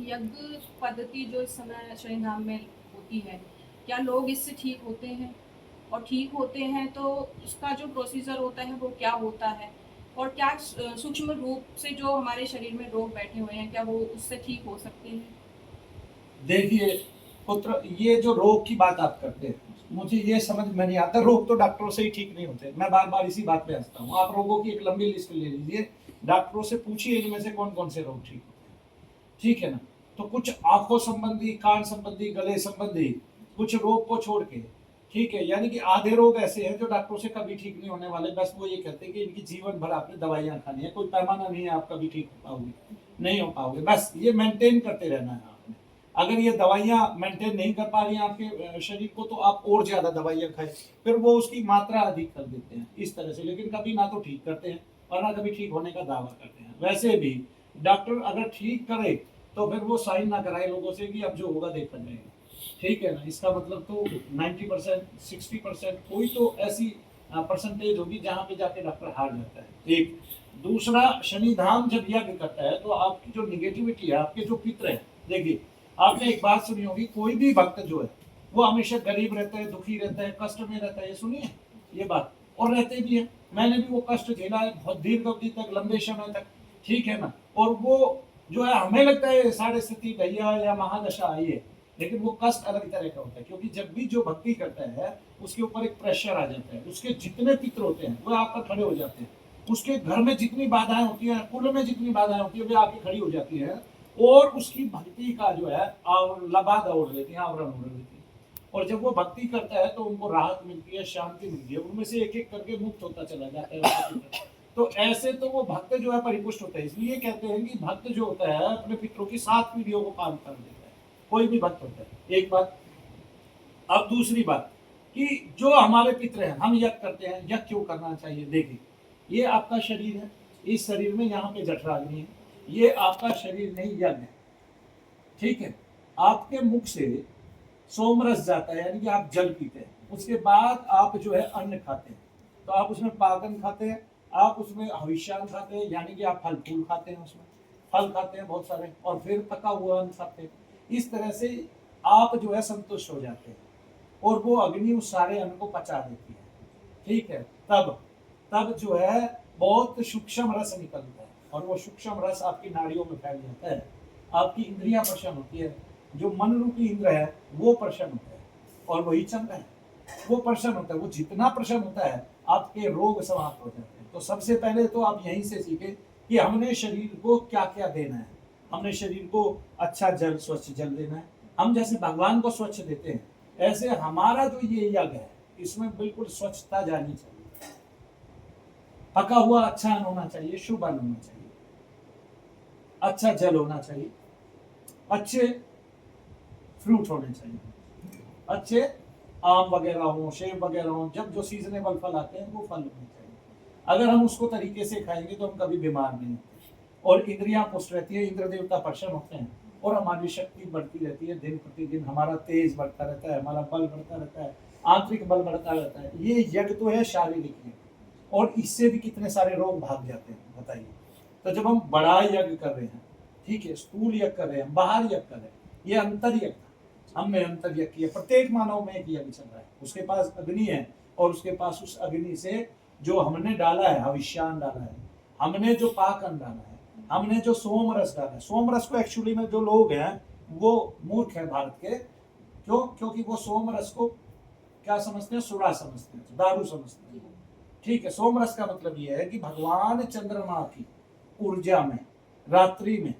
यज्ञ पद्धति जो इस समय शनिधाम में होती है, क्या लोग इससे ठीक होते हैं? और ठीक होते हैं तो उसका जो प्रोसीजर होता है वो क्या होता है? और क्या सूक्ष्म रूप से जो हमारे शरीर में रोग बैठे हुए हैं, क्या वो उससे ठीक हो सकते हैं? देखिए पुत्र, ये जो रोग की बात आप करते हैं, मुझे ये समझ में नहीं आता। रोग तो डॉक्टरों से ही ठीक नहीं होते। मैं बार बार इसी बात पे हंसता हूँ। आप रोगों की एक लंबी लिस्ट ले लीजिए, डॉक्टरों से पूछिए इनमें से कौन कौन से रोग ठीक होते हैं, ठीक है ना। तो कुछ आंखों संबंधी, कान संबंधी, गले संबंधी कुछ रोग को छोड़ के, ठीक है, यानी कि आधे रोग ऐसे हैं जो डॉक्टरों से कभी ठीक नहीं होने वाले। बस वो ये कहते हैं कि इनकी जीवन भर आपने दवाइयां खानी है, कोई पैमाना नहीं है आप कभी ठीक हो पाओगे, नहीं हो पाओगे। बस ये मेंटेन करते रहना है आपने। अगर ये दवाइयां मेंटेन नहीं कर पा रही हैं आपके शरीर को, तो आप और ज्यादा दवाइयां खाएं, फिर वो उसकी मात्रा अधिक कर देते हैं इस तरह से। लेकिन कभी ना तो ठीक करते हैं और ना कभी ठीक होने का दावा करते हैं। वैसे भी डॉक्टर अगर ठीक करे तो फिर वो साइन ना कराए लोगों से कि अब जो होगा देखा जाएगा, ठीक है ना। इसका मतलब तो 90%, 60% कोई तो ऐसी परसेंटेज होगी जहां पे जाके डॉक्टर हार जाता है। एक दूसरा, शनि धाम जब यज्ञ करता है तो आपकी जो निगेटिविटी है, आपके जो पित्र है, देखिए आपने एक बात सुनी होगी, कोई भी भक्त जो है वो हमेशा गरीब रहता है, दुखी रहता है, कष्ट में रहता है। ये सुनिए ये बात, और रहते भी है। मैंने भी वो कष्ट झेला है बहुत दीर्घ अवधि तक, लंबे समय तक, ठीक है ना। और वो जो है, हमें लगता है साढ़े स्थिति भैया या महादशा आई है, लेकिन वो कष्ट अलग तरह का होता है। क्योंकि जब भी जो भक्ति करता है उसके ऊपर एक प्रेशर आ जाता है। उसके जितने पित्र होते हैं वो आकर खड़े हो जाते हैं। उसके घर में जितनी बाधाएं होती हैं, कुल में जितनी बाधाएं होती है, वे आके खड़ी हो जाती है और उसकी भक्ति का जो है लबादा ओढ़ लेती है, आवरण ओढ़ लेती है। और जब वो भक्ति करता है तो उनको राहत मिलती है, शांति मिलती है, उनमें से एक एक करके मुक्त होता चला जाता है। तो ऐसे तो वो भक्त जो है परिपुष्ट होता है। इसलिए कहते हैं कि भक्त जो होता है अपने पितरों की 7 पीढ़ियों को पार कर देता है, कोई भी भक्त होता है। एक बात। अब दूसरी बात कि जो हमारे पितर हैं, हम यज्ञ करते हैं, यज्ञ क्यों करना चाहिए? देखिए, ये आपका शरीर है, इस शरीर में यहाँ पे जठराग्नि है, ये आपका शरीर नहीं यज्ञ है, ठीक है। आपके मुख से सोमरस जाता है, यानी कि आप जल पीते हैं, उसके बाद आप जो है अन्न खाते हैं। तो आप उसमें पागन खाते हैं, आप उसमें हविष्यान खाते हैं, यानी कि आप फल फूल खाते हैं, उसमें फल खाते हैं बहुत सारे, और फिर पका हुआ अन्न खाते हैं। इस तरह से आप जो है संतुष्ट हो जाते हैं और वो अग्नि उस सारे अन्न को पचा देती है, ठीक है। तब तब जो है बहुत सूक्ष्म रस निकलता है और वो सूक्ष्म रस आपकी नाड़ियों में फैल जाता है। आपकी इंद्रियां प्रसन्न होती है, जो मन रूपी इंद्र है वो प्रसन्न होता है, और वही चंद्र है वो प्रसन्न होता है। वो जितना प्रसन्न होता है आपके रोग समाप्त हो जाते हैं। तो सबसे पहले तो आप यहीं से सीखें कि हमने शरीर को क्या क्या देना है। हमने शरीर को अच्छा जल, स्वच्छ जल देना है। हम जैसे भगवान को स्वच्छ देते हैं, ऐसे हमारा जो ये यज्ञ है इसमें बिल्कुल स्वच्छता जानी चाहिए। पका हुआ अच्छा अन्न होना चाहिए, शुभ अन्न होना चाहिए, अच्छा जल होना चाहिए, अच्छे फ्रूट होने चाहिए, अच्छे आम वगैरह हो, सेब वगैरह हो, जब जो सीजनेबल फल आते हैं वो फल होने चाहिए। अगर हम उसको तरीके से खाएंगे तो हम कभी बीमार नहीं होते और इंद्रियां पुष्ट रहती है, इंद्र देवता प्रसन्न होते हैं और हमारी शक्ति बढ़ती रहती है। दिन प्रतिदिन हमारा तेज बढ़ता रहता है, हमारा बल बढ़ता रहता है, आंतरिक बल बढ़ता रहता है। ये यज्ञ तो है शारीरिक यज्ञ, और इससे भी कितने सारे रोग भाग जाते हैं, बताइए। तो जब हम बड़ा यज्ञ कर रहे हैं, ठीक है, स्थूल यज्ञ कर रहे हैं, बाहर यज्ञ कर रहे हैं, ये अंतर यज्ञ था। हमने अंतर यज्ञ किया। प्रत्येक मानव में एक यज्ञ चल रहा है, उसके पास अग्नि है और उसके पास उस अग्नि से जो हमने डाला है, हविष्यान डाला है, हमने जो पाकन डाला है, हमने जो सोम रस डाला है। सोम रस को एक्चुअली में जो लोग हैं वो मूर्ख है भारत के। क्यों? क्योंकि वो सोम रस को क्या समझते हैं? सुरा समझते हैं, दारू समझते हैं, ठीक है। सोम रस का मतलब यह है कि भगवान चंद्रमा की ऊर्जा में, रात्रि में,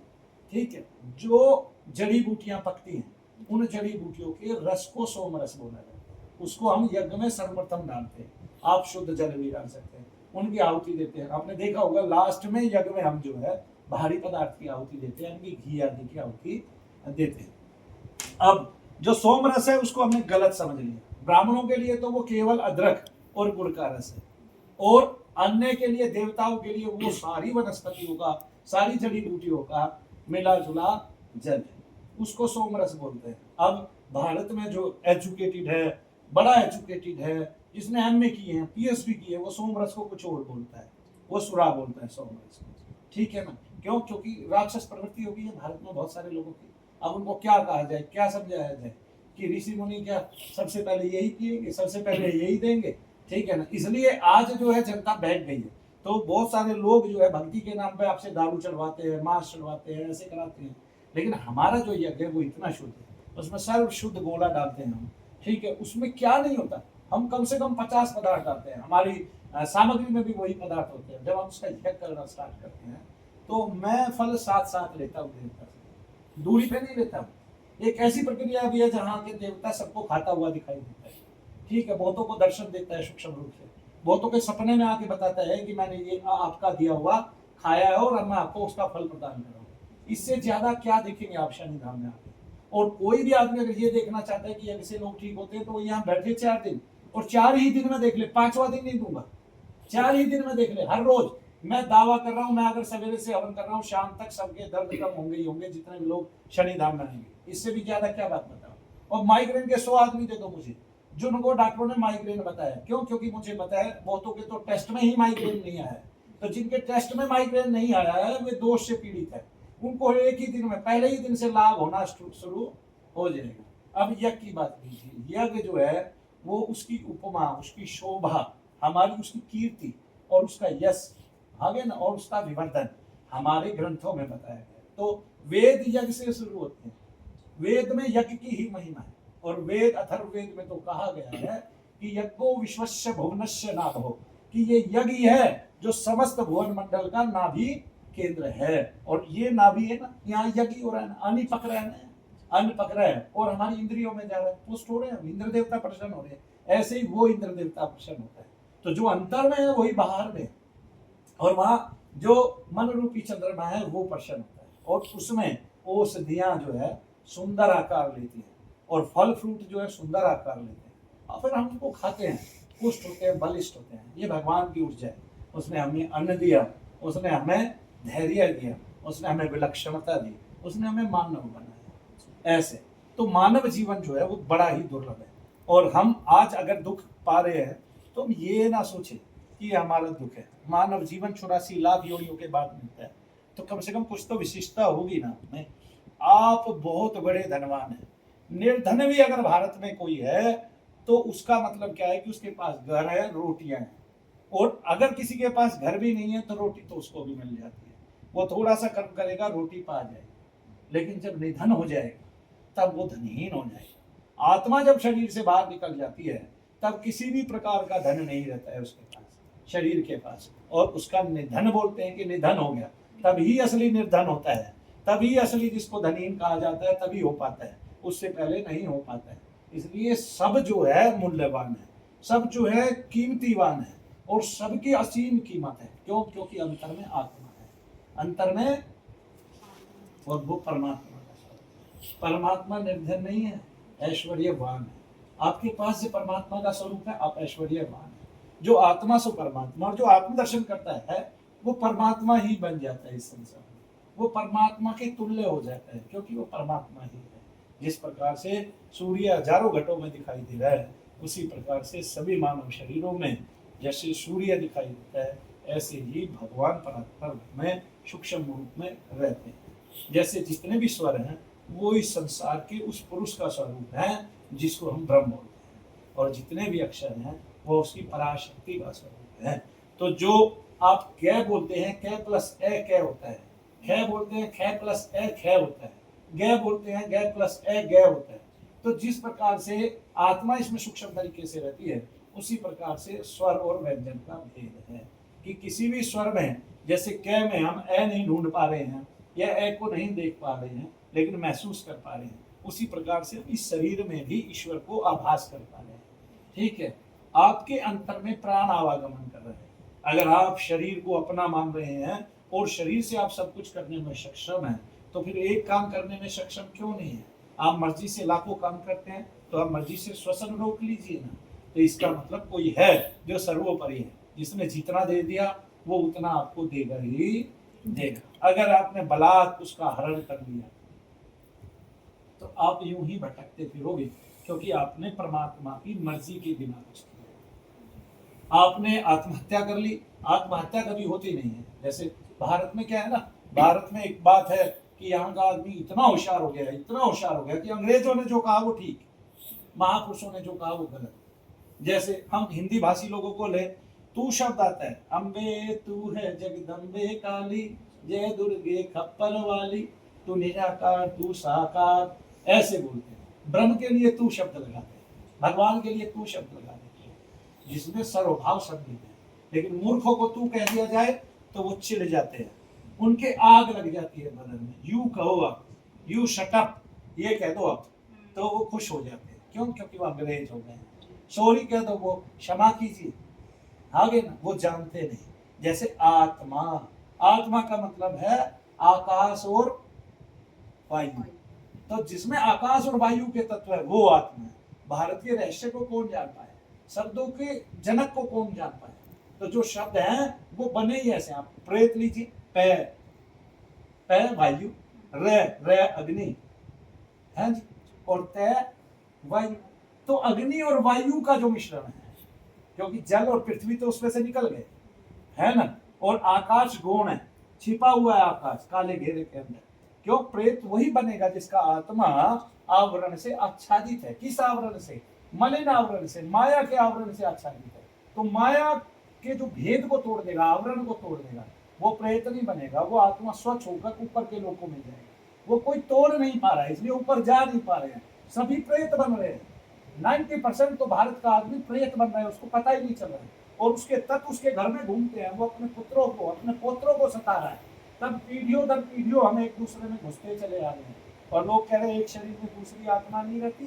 ठीक है, जो जड़ी बूटियां पकती हैं, उन जड़ी बूटियों के रस को सोम रस बोला जाता है। उसको हम यज्ञ में सर्वप्रथम डालते हैं। आप शुद्ध जल भी डाल सकते हैं, उनकी आहुति देते हैं। आपने देखा होगा लास्ट में यज्ञ में हम जो है भारी पदार्थ की आहुति देते हैं, यानी घी आदि की आहुति देते हैं। अब जो सोम रस है उसको हमने गलत समझ लिया। ब्राह्मणों के लिए तो वो केवल अदरक और गुड़ का रस है, और अन्य के लिए, देवताओं के लिए वो सारी वनस्पतियों का, सारी जड़ी बूटियों का मिला जुला जल है, उसको सोम रस बोलते हैं। अब भारत में जो एजुकेटेड है, बड़ा एजुकेटेड है, जिसने एमए की है, पीएचडी की है, वो सोम रस को कुछ और बोलता है, वो सुरा बोलता है सोम रस को, ठीक है ना। क्यों? क्योंकि राक्षस प्रवृत्ति हो गई है भारत में बहुत सारे लोगों की। अब उनको क्या कहा जाए, क्या समझाया जाए कि ऋषि मुनि क्या सबसे पहले यही पिएंगे, सबसे पहले यही देंगे, ठीक है ना। इसलिए आज जो है जनता बैठ गई है। तो बहुत सारे लोग जो है भक्ति के नाम पे आपसे दारू चढ़वाते हैं, मांस चढ़वाते हैं, ऐसे कराते हैं। लेकिन हमारा जो यज्ञ है वो इतना शुद्ध है, उसमें सर्व शुद्ध गोला डालते हैं हम, ठीक है। उसमें क्या नहीं होता, हम कम से कम 50 पदार्थ डालते हैं, हमारी सामग्री में भी वही पदार्थ होते हैं। जब हम उसका यज्ञ करना स्टार्ट करते हैं तो मैं फल साथ साथ लेता हूँ देवता से, दूरी पे नहीं लेता हूँ। एक ऐसी प्रक्रिया भी है जहाँ के देवता सबको खाता हुआ दिखाई देता है, ठीक है। बहुतों को दर्शन देता है सूक्ष्म रूप से, बहुतों के सपने में आके बताता है कि मैंने ये आपका दिया हुआ खाया है और अब मैं आपको उसका फल प्रदान कर रहा हूँ। इससे ज्यादा क्या देखेंगे आप शनि धाम में आके। और कोई भी आदमी अगर ये देखना चाहता है कि ऐसे लोग ठीक होते हैं तो वो यहाँ बैठे 4 दिन, और 4 ही दिन में देख ले, 5वां दिन नहीं दूंगा, 4 ही दिन में देख ले। हर रोज मैं दावा कर रहा हूँ, मैं अगर सवेरे से हवन कर रहा हूँ, शाम तक सबके दर्द कम होंगे ही होंगे जितने भी लोग शनि धाम में आएंगे। इससे भी ज्यादा क्या बात बताओ। और माइग्रेन के 100 आदमी दे दो मुझे जिनको डॉक्टरों ने माइग्रेन बताया। क्यों? क्योंकि मुझे पता है बहुतों के तो टेस्ट में ही माइग्रेन नहीं आया है। तो जिनके टेस्ट में माइग्रेन नहीं आया है वे दोष से पीड़ित है, उनको एक ही दिन में, पहले ही दिन से लाभ होना शुरू हो जाएगा। अब यज्ञ की बात कीजिए, यज्ञ जो है वो उसकी उपमा, उसकी शोभा, हमारी उसकी कीर्ति और उसका यश आगे ना, और उसका विवर्धन हमारे ग्रंथों में बताया गया। तो वेद यज्ञ से शुरू होते हैं, वेद में यज्ञ की ही महिमा है। और वेद अथर्ववेद में तो कहा गया है कि यज्ञो विश्वस्य भुवनस्य नाभो, कि ये यज्ञ है जो समस्त भुवन मंडल का नाभि केंद्र है। और ये नाभि है ना, यहाँ यज्ञ हो रहा है ना, अन्न पक रहा है ना, अन्न पक रहा है और हमारी इंद्रियों में जा रहा है, पुष्ट हो रहे हैं, इंद्र देवता प्रसन्न हो रहे हैं। ऐसे ही वो इंद्र देवता प्रसन्न होता है। तो जो अंतर में है वही बाहर में, और वहां जो मन रूपी चंद्रमा है वो प्रसन्न होता है, और उसमें औषधियां जो है सुंदर आकार लेती है, और फल फ्रूट जो है सुंदर आकार लेते हैं, और फिर हम उनको खाते हैं, पुष्ट होते हैं, बलिष्ठ होते हैं। ये भगवान की ऊर्जा है। उसने हमें अन्न दिया, उसने हमें धैर्य दिया, उसने हमें विलक्षणता दी, उसने हमें मानव बनाया। ऐसे तो मानव जीवन जो है वो बड़ा ही दुर्लभ है। और हम आज अगर दुख पा रहे हैं तो हम ये ना सोचे कि ये हमारा दुख है। मानव जीवन 84 लाख योनियों के बाद मिलता है, तो कम से कम कुछ तो विशिष्टता होगी ना हमें। आप बहुत बड़े धनवान हैं। निर्धन भी अगर भारत में कोई है तो उसका मतलब क्या है कि उसके पास घर है, रोटियां हैं। और अगर किसी के पास घर भी नहीं है तो रोटी तो उसको भी मिल जाती है, वो थोड़ा सा कर्म करेगा, रोटी पा जाएगी। लेकिन जब निधन हो जाएगा तब वो धनहीन हो जाएगा। आत्मा जब शरीर से बाहर निकल जाती है तब किसी भी प्रकार का धन नहीं रहता है उसके पास, शरीर के पास, और उसका निधन बोलते हैं कि निधन हो गया। तभी असली निर्धन होता है, तभी असली जिसको धनहीन कहा जाता है तभी हो पाता है, उससे पहले नहीं हो पाता है। इसलिए सब जो है मूल्यवान है, सब जो है कीमतीवान है, और सबकी असीम कीमत है। क्यों? क्योंकि अंतर में आत्मा है, अंतर में, और वो परमात्मा का स्वरूप। परमात्मा निर्धन नहीं है, ऐश्वर्यवान है। आपके पास जो परमात्मा का स्वरूप है आप ऐश्वर्यवान है। जो आत्मा सो परमात्मा, और जो आत्मदर्शन करता है वो परमात्मा ही बन जाता है। इस संसार में वो परमात्मा के तुल्य हो जाता है, क्योंकि वो परमात्मा ही है। जिस प्रकार से सूर्य हजारों घटों में दिखाई दे रहा है, उसी प्रकार से सभी मानव शरीरों में जैसे सूर्य दिखाई देता है, ऐसे ही भगवान परमात्मा में सूक्ष्म रूप में रहते हैं। जैसे जितने भी स्वर हैं वो इस संसार के उस पुरुष का स्वरूप है जिसको हम ब्रह्म बोलते हैं, और जितने भी अक्षर हैं वो उसकी पराशक्ति का स्वरूप है। तो जो आप कै बोलते हैं, कै प्लस ए कै होता है, खे बोलते हैं खे प्लस ए खे होता है, गै बोलते हैं गै प्लस ए गै होता है। तो जिस प्रकार से आत्मा इसमें सूक्ष्म तरीके से रहती है, उसी प्रकार से स्वर और व्यंजन का भेद है कि किसी भी स्वर में, जैसे कै में हम ए नहीं ढूंढ पा रहे हैं या ए को नहीं देख पा रहे हैं लेकिन महसूस कर पा रहे हैं, उसी प्रकार से इस शरीर में भी ईश्वर को आभास कर पा रहे हैं। ठीक है, आपके अंतर में प्राण आवागमन कर रहे हैं। अगर आप शरीर को अपना मान रहे हैं और शरीर से आप सब कुछ करने में सक्षम हैं, तो फिर एक काम करने में सक्षम क्यों नहीं है? आप मर्जी से लाखों काम करते हैं तो आप मर्जी से श्वसन रोक लीजिए ना। तो इसका मतलब कोई है जो सर्वोपरि है, जिसने जितना दे दिया वो उतना आपको देगा ही देगा। अगर आपने बलात् उसका हरण कर लिया तो आप यूं ही भटकते फिरोगे, क्योंकि आपने परमात्मा की मर्जी के बिना कुछ किया। आपने आत्महत्या कर ली, आत्महत्या कभी होती नहीं है। जैसे भारत में क्या है ना, भारत में एक बात है कि यहाँ का आदमी इतना होशियार हो गया है, इतना होशियार हो गया कि अंग्रेजों ने जो कहा वो ठीक, महापुरुषों ने जो कहा वो गलत। जैसे हम हिंदी भाषी लोगों को ले, तू शब्द आता है, अम्बे तू है जगदम्बे काली, जय दुर्गे खप्पर वाली, तू निराकार तू साकार, ऐसे बोलते हैं। ब्रह्म के लिए तू शब्द लगाते हैं, भगवान के लिए तू शब्द लगा देते हैं, जिसमें सर्वभाव शब्द है। लेकिन मूर्खों को तू कह दिया जाए तो वो चिढ़ जाते हैं, उनके आग लग जाती है बदन में। यू कहो आप, यू शट अप, ये कह दो आप, तो वो खुश हो जाते हैं। क्यों? क्योंकि वो अंग्रेज हो गए हैं। सॉरी कह दो, वो क्षमा कीजिए, आगे ना, वो जानते नहीं। जैसे आत्मा, आत्मा का मतलब है आकाश और वायु, तो जिसमें आकाश और वायु के तत्व है वो आत्मा है। भारतीय रहस्य को कौन जान पाए, शब्दों के जनक को कौन जान पाए? तो जो शब्द हैं वो बने ही ऐसे। आप प्रेत लीजिए, पै, पै वायु, रे अग्नि है जी, और तय वायु। तो अग्नि और वायु का जो मिश्रण है, क्योंकि जल और पृथ्वी तो उसमें से निकल गए, है ना, और आकाश गौण है, छिपा हुआ है आकाश काले घेरे के अंदर। क्यों? प्रेत वही बनेगा जिसका आत्मा आवरण से आच्छादित है। किस आवरण से? मलिन आवरण से, माया के आवरण से आच्छादित है। तो माया के जो भेद को तोड़ देगा, आवरण को तोड़ देगा, वो प्रेत नहीं बनेगा। वो आत्मा स्वच्छ होकर ऊपर के लोकों में जाएगा। वो कोई तोड़ नहीं पा रहा है, इसलिए ऊपर जा नहीं पा रहे हैं, सभी प्रेत बन रहे हैं। 90% तो भारत का आदमी प्रेत बन रहा है, उसको पता ही नहीं चल रहा है। और उसके तत्व उसके घर में घूमते हैं, वो अपने पुत्रों को, अपने पोत्रों को सता रहा है। तब पीढ़ियों दर पीढ़ियों हम एक दूसरे में घुसते चले आ रहे हैं। और लोग कह रहे हैं एक शरीर में दूसरी आत्मा नहीं रहती।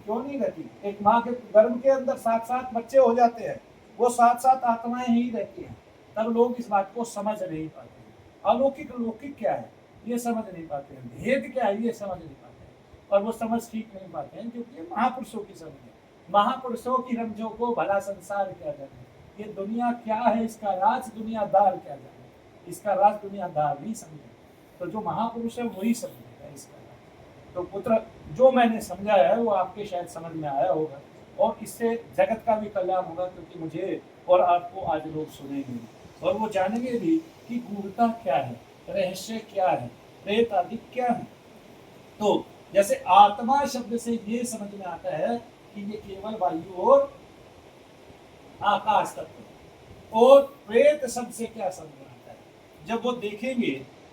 क्यों नहीं रहती? एक माँ के गर्भ के अंदर 7-7 बच्चे हो जाते हैं, वो 7-7 आत्माएं ही रहती हैं। तब लोग इस बात को समझ नहीं पाते हैं। अलौकिक लौकिक क्या है ये समझ नहीं पाते हैं, भेद क्या है ये समझ नहीं पाते हैं। और वो समझ ठीक नहीं पाते हैं, क्योंकि ये महापुरुषों की समझ है। महापुरुषों की रमजों को भला संसार क्या जाने, ये दुनिया क्या है इसका राज दुनियादार क्या जाने, इसका राज दुनियादार नहीं समझे। तो जो महापुरुष है वही समझेगा इसका राज। तो पुत्र, जो मैंने समझा है वो आपके शायद समझ में आया होगा, और इससे जगत का भी कल्याण होगा, क्योंकि मुझे और आपको आज लोग सुनेंगे और वो जानेंगे भी कि गूढ़ता क्या है, रहस्य क्या है, प्रेत आदि क्या है। तो जैसे आत्मा शब्द से ये समझ में आता है कि ये केवल वायु और आकाश तत्व। और प्रेत शब्द से क्या समझ में आता है? जब वो देखेंगे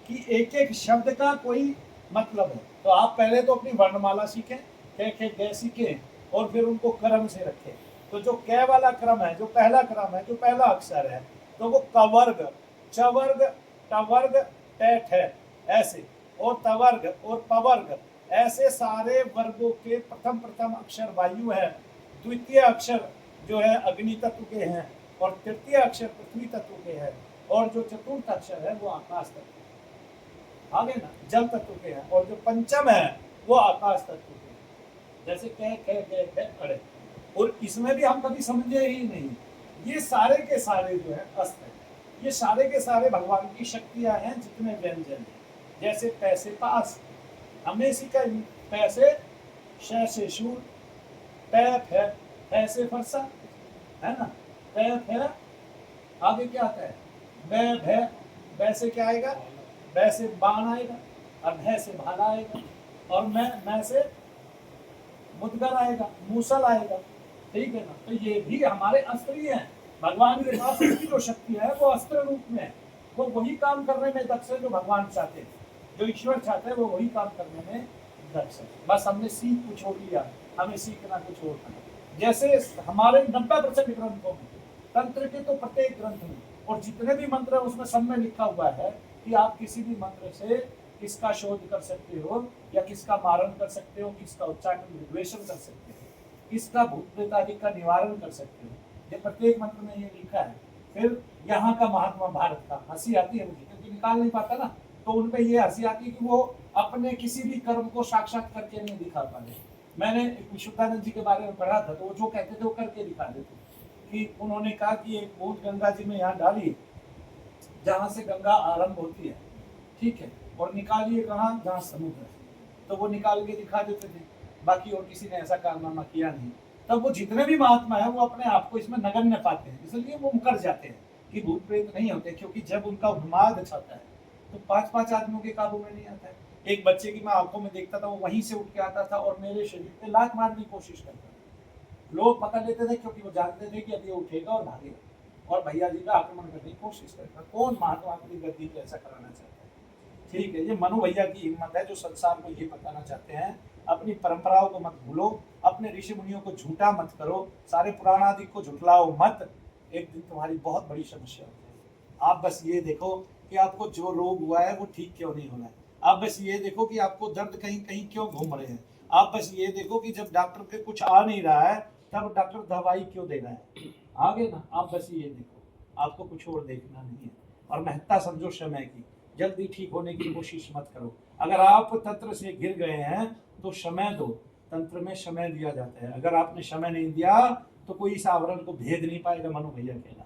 कि एक एक शब्द का कोई मतलब है, तो आप पहले तो अपनी वर्णमाला सीखें, क ख ग सीखें, और फिर उनको क्रम से रखें। तो जो क वाला क्रम है, जो पहला क्रम है, जो पहला अक्षर है, तो वो कवर्ग, चवर्ग, टवर्ग, टैठ है ऐसे, और तवर्ग और पवर्ग, ऐसे सारे वर्गों के प्रथम अक्षर वायु है, द्वितीय अक्षर जो है अग्नि तत्व के हैं, और तृतीय अक्षर पृथ्वी तत्व के हैं, और जो चतुर्थ अक्षर है वो आकाश तत्व, आगे ना, जल तत्व के हैं, और जो पंचम है वो आकाश तत्व के हैं। जैसे कह अड़े, और इसमें भी हम कभी समझे ही नहीं, ये सारे के सारे जो है अस्त्र है, ये सारे के सारे भगवान की शक्तियां हैं, जितने व्यंजन हैं। जैसे पैसे पास हमने सीखा, पैसे से शूल, पैप है, ऐसे फरसा है ना, पैप है, आगे क्या आता है, बै, वैसे क्या आएगा, वैसे बाण आएगा, और भय से भाला आएगा, और मैं से मुदगर आएगा, मूसल आएगा, ठीक है ना। तो ये भी हमारे अस्त्र ही हैं। भगवान के पास की जो शक्ति है वो अस्त्र रूप में है, वो वही काम करने में दक्ष है जो भगवान चाहते हैं, जो ईश्वर चाहते हैं वो वही काम करने में दक्ष है। बस हमने सीख कुछ और लिया, हमें सीखना कुछ और था। जैसे हमारे 90% ग्रंथों में, तंत्र के तो प्रत्येक ग्रंथ में, और जितने भी मंत्र है उसमें सब में लिखा हुआ है कि आप किसी भी मंत्र से किसका शोध कर सकते हो, या किसका मारण कर सकते हो, किसका उच्चारण विद्वेषण कर सकते हो, किसका भूत प्रेत आदि का निवारण कर सकते हो, ये प्रत्येक मंत्र में ये लिखा है। फिर यहाँ का महात्मा भारत का, हंसी आती है मुझे, क्योंकि निकाल नहीं पाता ना, तो उनपे ये हंसी आती है कि वो अपने किसी भी कर्म को साक्षात करके नहीं दिखा पा रहे। मैंने विशुद्धानंद जी के बारे में पढ़ा था, तो वो जो कहते थे वो करके दिखा देते, कि उन्होंने कहा कि एक बूंद गंगा जी में यहाँ डाली जहाँ से गंगा आरंभ होती है, ठीक है, और निकालिए कहाँ, जहाँ समुद्र है, तो वो निकाल के दिखा देते थे। बाकी और किसी ने ऐसा कारनामा किया नहीं। तब वो जितने भी महात्मा है वो अपने आप को इसमें नगण्य पाते हैं, इसलिए वो मुकर जाते हैं कि भूत प्रेत नहीं होते, क्योंकि जब उन्माद छाता है, तो 5-5 आदमियों के काबू में नहीं आता है। एक बच्चे की मैं आंखों में देखता था, वो वहीं से उठ के आता था और मेरे शरीर पे लात मारने की कोशिश करता था। लोग पकड़ लेते थे क्योंकि वो जानते थे कि अब ये उठेगा और भागेगा और भैया जी का आक्रमण करने की कोशिश करेगा। कौन महात्मा अपनी गद्दी पे ऐसा कराना चाहता है? ठीक है, ये मनु भैया की हिम्मत है जो संसार को ये बताना चाहते हैं, अपनी परंपराओं को मत भूलो, अपने ऋषि मुनियों को झूठा मत करो, सारे पुराण आदि को झुठलाओ मत, एक दिन तुम्हारी बहुत बड़ी समस्या हो जाएगी। आप बस ये देखो कि आपको जो रोग हुआ है वो ठीक क्यों नहीं हो रहा है। आप बस ये देखो कि आपको दर्द कहीं कहीं क्यों घूम रहे हैं। आप बस ये देखो कि जब डॉक्टर के कुछ आ नहीं रहा है तब डॉक्टर दवाई क्यों दे रहा है। आगे ना, आप बस ये देखो, आपको कुछ और देखना नहीं है। और महत्ता समझो समय की, जल्दी ठीक होने की कोशिश मत करो। अगर आप तंत्र से घिर गए हैं तो समय दो, तंत्र में समय दिया जाता है। अगर आपने समय नहीं दिया तो कोई इस आवरण को भेद नहीं पाएगा। मनु भैया कहना,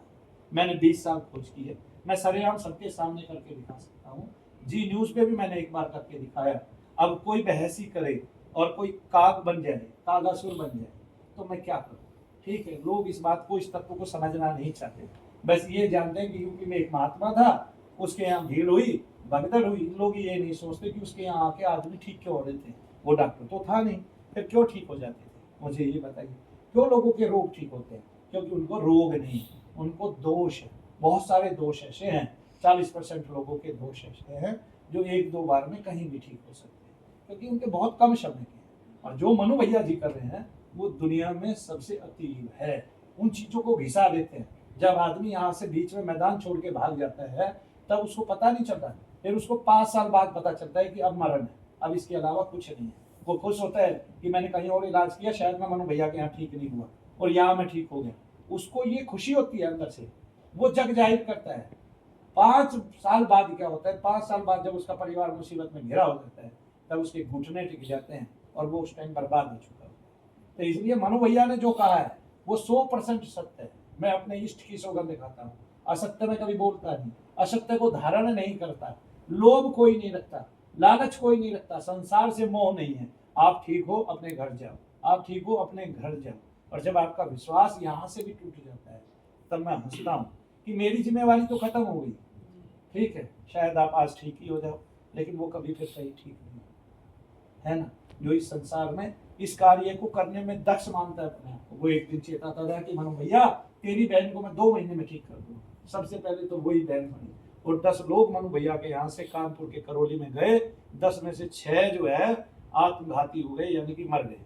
मैंने 20 साल खोज की है, मैं सरेआम सबके सामने करके दिखा सकता हूँ। जी न्यूज पे भी मैंने एक बार करके दिखाया। अब कोई बहस ही करे और कोई काग बन जाए, कागासुर बन जाए, तो मैं क्या करूँ। ठीक है, लोग इस बात को, इस तत्व को समझना नहीं चाहते। बस ये जानते हैं कि यूपी में एक महात्मा था, उसके यहाँ भीड़ हुई, भगदड़ हुई। लोग ये नहीं सोचते कि उसके यहाँ आके आदमी ठीक क्यों हो रहे थे। वो डॉक्टर तो था नहीं, फिर क्यों ठीक हो जाते थे? मुझे ये बताइए, क्यों लोगों के रोग ठीक होते हैं? क्योंकि उनको रोग नहीं, उनको दोष है। बहुत सारे दोष ऐसे हैं, 40% लोगों के दोष ऐसे हैं जो 1-2 बार में कहीं भी ठीक हो सकते हैं, क्योंकि उनके बहुत कम समय के हैं। और जो मनु भैया जी कर रहे हैं वो दुनिया में सबसे अतीब है। उन चीजों को घिसा देते हैं। जब आदमी यहाँ से बीच में मैदान छोड़ के भाग जाता है तब उसको पता नहीं चलता, फिर उसको 5 साल बाद पता चलता है कि अब मरण है, अब इसके अलावा कुछ नहीं है। वो खुश होता है कि मैंने कहीं और इलाज किया, शायद मैं मनु भैया के यहाँ ठीक नहीं हुआ और यहाँ मैं ठीक हो गया। उसको ये खुशी होती है अंदर से, वो जग जाहिर करता है। 5 साल बाद क्या होता है, 5 साल बाद जब उसका परिवार मुसीबत में घिरा हो जाता है तब उसके घुटने टिक जाते हैं और वो उस टाइम बर्बाद हो चुका होता है। तो इसलिए मनु भैया ने जो कहा है वो 100% सत्य है। मैं अपने इष्ट की सौगंध दिखाता हूँ, असत्य में कभी बोलता नहीं, असत्य को धारण नहीं करता, लोभ कोई नहीं रखता, लालच कोई नहीं रखता, संसार से मोह नहीं है। आप ठीक हो, अपने घर जाओ, आप ठीक हो, अपने घर जाओ। और जब आपका विश्वास यहाँ से भी टूट जाता है तब मैं हंसता हूँ कि मेरी जिम्मेवारी तो खत्म हो गई। ठीक है, शायद आप आज ठीक ही हो जाओ, लेकिन वो कभी फिर सही ठीक नहीं है ना। जो इस संसार में इस कार्य को करने में दक्ष मानता है अपने आप को, वो एक दिन चेताता था कि मनु भैया तेरी बहन को मैं 2 महीने में ठीक कर दूँ। सबसे पहले तो वही बहन बनी और 10 लोग मनु भैया के यहाँ से कानपुर के करौली में गए। 10 में से 6 जो है आत्मघाती हो गए, यानी कि मर गए।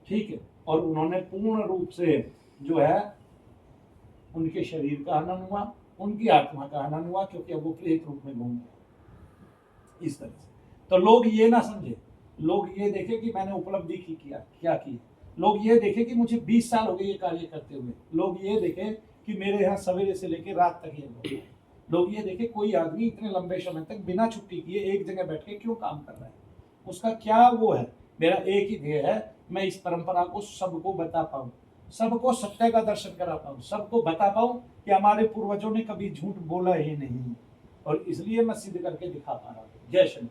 ठीक है, और उन्होंने पूर्ण रूप से जो है उनके शरीर का हनन हुआ, उनकी आत्मा का हनन हुआ, क्योंकि अब वो प्रेत रूप में घूम गए इस तरह से। तो लोग ये ना समझे, लोग ये देखे कि मैंने उपलब्धि की क्या की। लोग ये देखे कि मुझे 20 साल हो गए ये कार्य करते हुए। लोग ये देखे कि मेरे यहाँ सवेरे से लेकर रात तक ये हो। लोग ये देखे कोई आदमी इतने लंबे समय तक बिना छुट्टी किए एक जगह बैठ के क्यों काम कर रहा है, उसका क्या वो है। मेरा एक ही ध्येय है, मैं इस परंपरा को सबको बता पाऊँ, सबको सत्य का दर्शन करा पाऊँ, सबको बता पाऊँ कि हमारे पूर्वजों ने कभी झूठ बोला ही नहीं, और इसलिए मैं सिद्ध करके दिखा पा रहा हूँ। जय श्री